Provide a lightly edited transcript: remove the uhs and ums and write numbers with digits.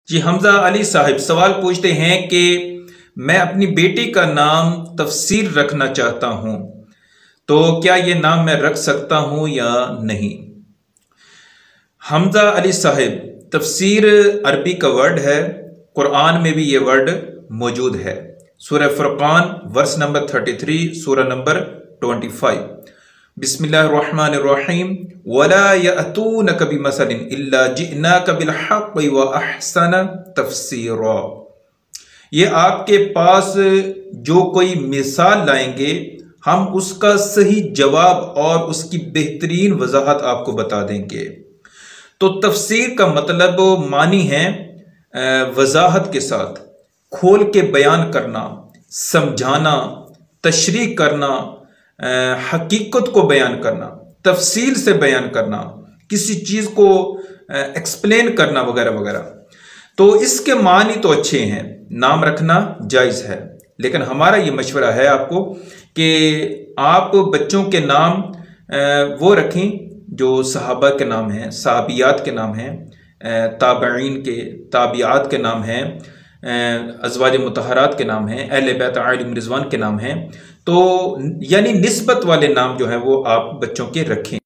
جی حمزہ علی صاحب سوال پوچھتے ہیں کہ میں اپنی بیٹی کا نام تفسیر رکھنا چاہتا ہوں، تو کیا یہ نام میں رکھ سکتا ہوں یا نہیں؟ حمزہ علی صاحب، تفسیر عربی کا ورڈ ہے، قرآن میں بھی یہ ورڈ موجود ہے۔ سورہ فرقان ورس نمبر 33، سورہ نمبر 25۔ بسم اللہ الرحمن الرحیم وَلَا يَأْتُونَكَ بِمَثَلٍ إِلَّا جِئْنَاكَ بِالْحَقِّ وَأَحْسَنَ تَفْسِيرًا۔ یہ آپ کے پاس جو کوئی مثال لائیں گے ہم اس کا صحیح جواب اور اس کی بہترین وضاحت آپ کو بتا دیں گے۔ تو تفسیر کا مطلب معنی ہے وضاحت کے ساتھ کھول کے بیان کرنا، سمجھانا، تشریح کرنا، حقیقت کو بیان کرنا، تفصیل سے بیان کرنا، کسی چیز کو ایکسپلین کرنا وغیرہ وغیرہ۔ تو اس کے معنی تو اچھے ہیں، نام رکھنا جائز ہے، لیکن ہمارا یہ مشورہ ہے آپ کو کہ آپ بچوں کے نام وہ رکھیں جو صحابہ کے نام ہیں، صحابیات کے نام ہیں، تابعین کے، تابعات کے نام ہیں، ازواج مطہرات کے نام ہیں، اہل بیت علیہم رضوان کے نام ہیں۔ تو یعنی نسبت والے نام جو ہیں وہ آپ بچوں کے رکھیں۔